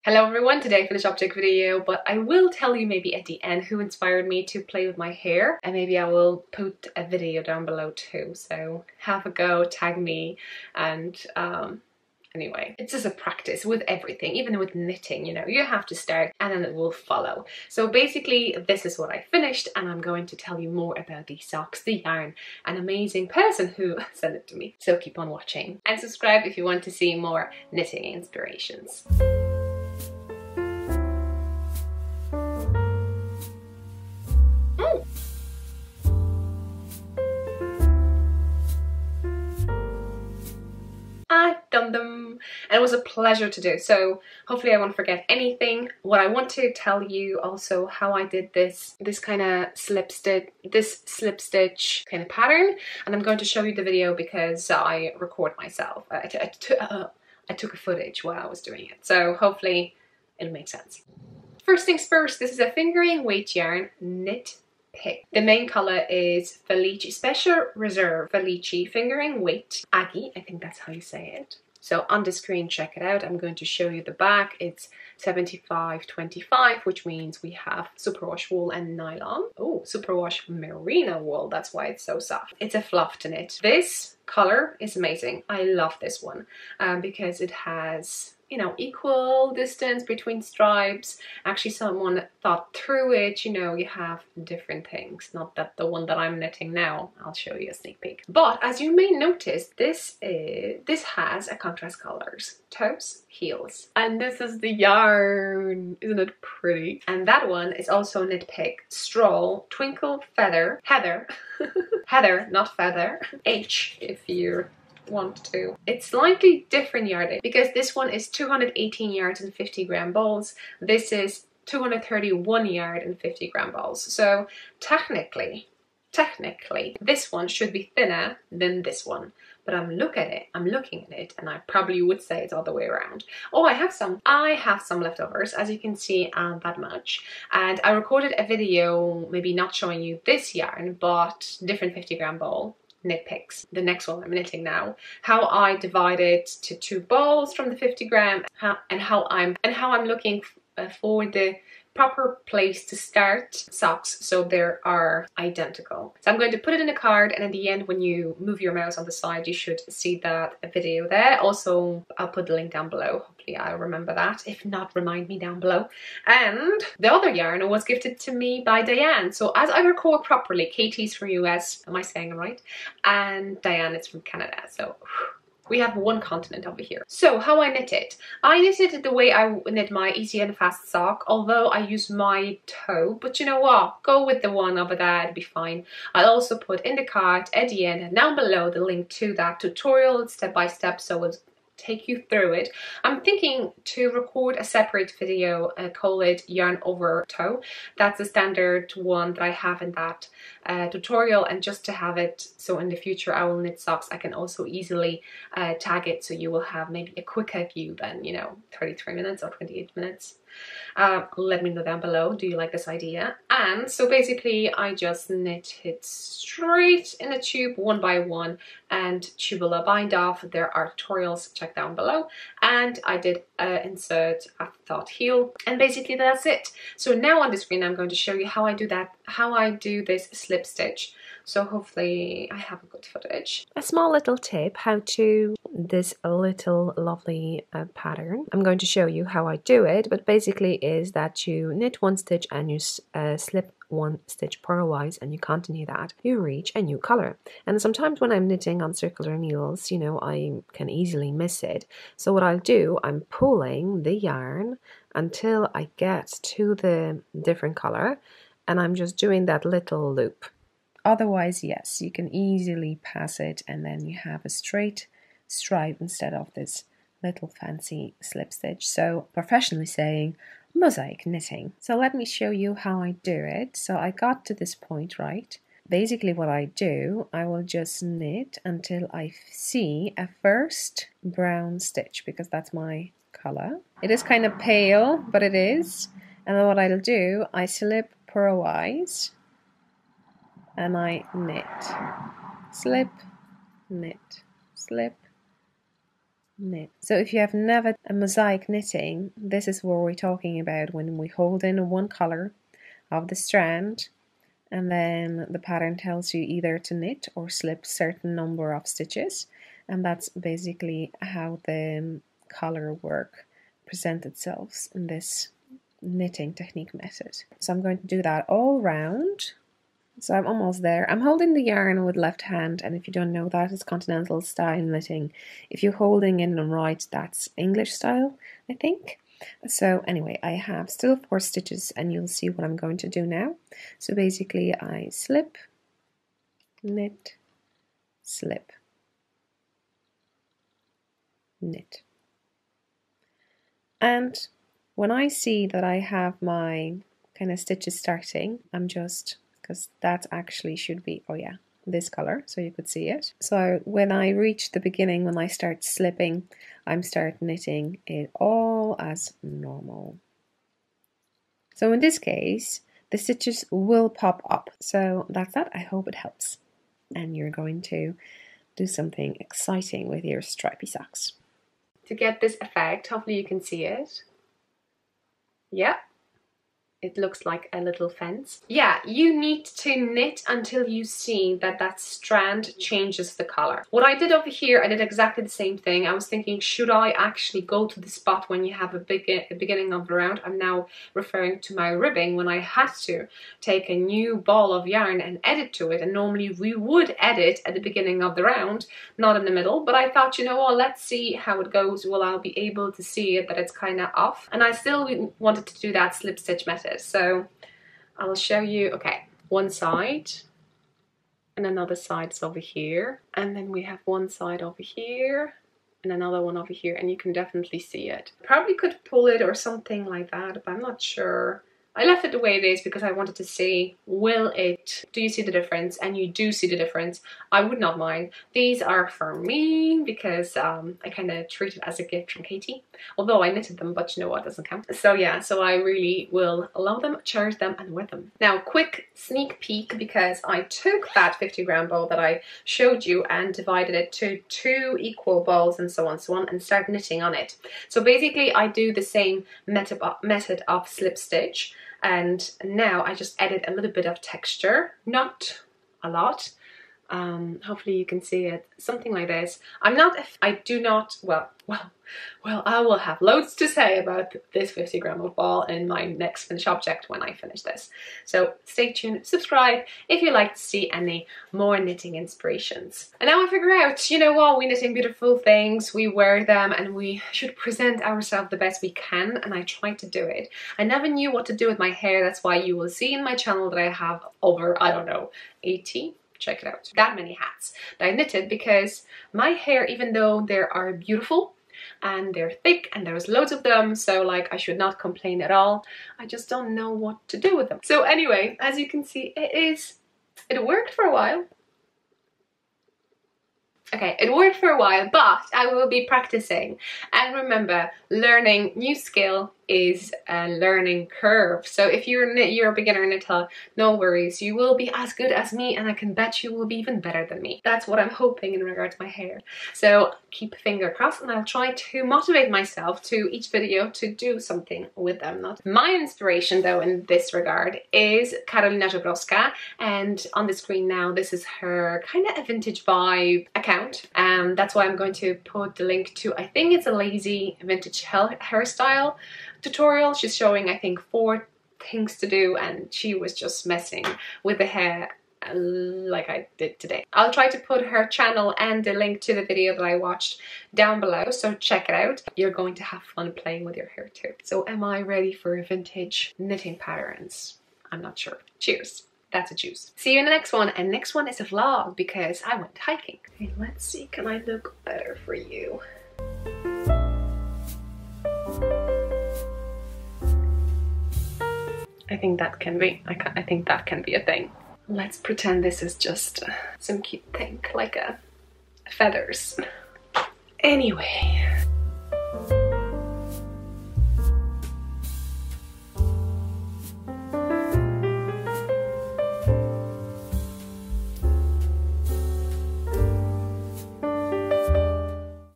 Hello everyone, today I finished object video, but I will tell you maybe at the end who inspired me to play with my hair, and maybe I will put a video down below too, so have a go, tag me, and anyway, it's just a practice with everything, even with knitting, you know, you have to start and then it will follow. So basically this is what I finished, and I'm going to tell you more about these socks, the yarn, an amazing person who sent it to me. So keep on watching and subscribe if you want to see more knitting inspirations. I've done them and it was a pleasure to do, so hopefully I won't forget anything. What I want to tell you also how I did this kind of slip stitch kind of pattern, and I'm going to show you the video because I record myself. I took a footage while I was doing it, so hopefully it'll make sense. First things first, this is a fingering weight yarn KnitPicks. The main color is Felici Special Reserve Felici Fingering Weight Aggie, I think that's how you say it. So on the screen, check it out. I'm going to show you the back. It's 75-25, which means we have superwash wool and nylon. Oh, superwash merino wool, that's why it's so soft. It's a fluff to knit. This color is amazing. I love this one because it has, you know, equal distance between stripes. Actually, someone thought through it, you know, you have different things. Not that the one that I'm knitting now, I'll show you a sneak peek. But as you may notice, this has a contrast colors, toes, heels. And this is the yarn, isn't it pretty? And that one is also KnitPicks Straw Twinkle Feather, Heather, Heather, not feather, H if you're want to. It's slightly different yardage because this one is 218 yards and 50 gram balls. This is 231 yard and 50 gram balls. So technically this one should be thinner than this one. But I'm looking at it, and I probably would say it's all the way around. Oh, I have some leftovers, as you can see, that much. And I recorded a video, maybe not showing you this yarn, but different 50 gram ball. KnitPicks, the next one I'm knitting now, how I divide it to two balls from the 50 gram, and how I'm looking for the proper place to start socks so they are identical. So I'm going to put it in a card, and at the end when you move your mouse on the side you should see that video there. Also I'll put the link down below, hopefully I'll remember that. If not, remind me down below. And the other yarn was gifted to me by Diane. So as I record properly, Katie's from US, am I saying it right? And Diane is from Canada, so we have one continent over here. So how I knit it. I knit it the way I knit my easy and fast sock, although I use my toe, but you know what? Go with the one over there, it'll be fine. I'll also put in the card at the end and down below the link to that tutorial step by step, so it's take you through it. I'm thinking to record a separate video, call it yarn over toe. That's the standard one that I have in that tutorial, and just to have it so in the future I will knit socks, I can also easily tag it, so you will have maybe a quicker view than, you know, 33 minutes or 28 minutes. Let me know down below, do you like this idea? And so basically I just knit it straight in a tube one by one, and tubular bind off. There are tutorials, check down below. And I did insert afterthought heel, and basically that's it. So now on the screen I'm going to show you how I do that, how I do this slip stitch. So hopefully I have a good footage. A small little tip how to this little lovely pattern. I'm going to show you how I do it, but basically is that you knit one stitch and you slip one stitch purlwise, and you continue that, you reach a new color. And sometimes when I'm knitting on circular needles, you know, I can easily miss it. So what I'll do, I'm pulling the yarn until I get to the different color, and I'm just doing that little loop. Otherwise, yes, you can easily pass it, and then you have a straight stripe instead of this little fancy slip stitch. So professionally saying mosaic knitting. So let me show you how I do it. So I got to this point, right? Basically what I do, I will just knit until I see a first brown stitch, because that's my color. It is kind of pale, but it is. And then what I'll do, I slip purlwise and I knit, slip, knit, slip, knit. So if you have never a mosaic knitting, this is what we're talking about when we hold in one color of the strand, and then the pattern tells you either to knit or slip certain number of stitches, and that's basically how the color work presents itself in this knitting technique method. So I'm going to do that all round. So I'm almost there. I'm holding the yarn with left hand, and if you don't know, that is continental style knitting. If you're holding in and right, that's English style, I think. So anyway, I have still 4 stitches, and you'll see what I'm going to do now. So basically I slip, knit, slip, knit. And when I see that I have my kind of stitches starting, I'm just, because that actually should be, oh yeah, this color, so you could see it. So when I reach the beginning, when I start slipping, I'm start knitting it all as normal. So in this case, the stitches will pop up. So that's that. I hope it helps. And you're going to do something exciting with your stripy socks. To get this effect, hopefully you can see it. Yeah. It looks like a little fence. Yeah, you need to knit until you see that that strand changes the color. What I did over here, I did exactly the same thing. I was thinking, should I actually go to the spot when you have a beginning of the round? I'm now referring to my ribbing, when I had to take a new ball of yarn and edit to it. And normally we would edit at the beginning of the round, not in the middle. But I thought, you know what, let's see how it goes. Will I be able to see it, that it's kind of off? And I still wanted to do that slip stitch method. So I'll show you, okay, one side and another side is over here, and then we have one side over here and another one over here, and you can definitely see it. Probably could pull it or something like that, but I'm not sure. I left it the way it is because I wanted to see, will it, do you see the difference? And you do see the difference. I would not mind. These are for me because I kind of treat it as a gift from Katie. Although I knitted them, but you know what, doesn't count. So yeah, so I really will love them, cherish them, and wear them. Now, quick sneak peek, because I took that 50-gram ball that I showed you and divided it to 2 equal balls and so on, and start knitting on it. So basically I do the same method of slip stitch. And now I just added a little bit of texture, not a lot. Hopefully you can see it, something like this. I will have loads to say about this 50-gram of ball in my next finished object when I finish this. So stay tuned, subscribe if you like to see any more knitting inspirations. And now I figure out, you know what, we're knitting beautiful things, we wear them, and we should present ourselves the best we can, and I try to do it. I never knew what to do with my hair, that's why you will see in my channel that I have over, I don't know, 80. Check it out. That many hats that I knitted, because my hair, even though they are beautiful and they're thick and there's loads of them, so like I should not complain at all, I just don't know what to do with them. So anyway, as you can see, it worked for a while. Okay, it worked for a while, but I will be practicing. And remember, learning new skill is a learning curve. So if you're a beginner knitter, no worries, you will be as good as me, and I can bet you will be even better than me. That's what I'm hoping in regard to my hair. So keep finger crossed, and I'll try to motivate myself to each video to do something with them. Not my inspiration though in this regard is Karolina Żebrowska, and on the screen now this is her kind of a vintage vibe account. That's why I'm going to put the link to, I think it's a lazy vintage hairstyle tutorial. She's showing, I think, 4 things to do, and she was just messing with the hair like I did today. I'll try to put her channel and the link to the video that I watched down below, so check it out. You're going to have fun playing with your hair too. So am I ready for vintage knitting patterns? I'm not sure. Cheers. That's a juice. See you in the next one, and next one is a vlog because I went hiking. Okay, let's see, can I look better for you? I think that can be, I think that can be a thing. Let's pretend this is just some cute thing, like feathers. Anyway.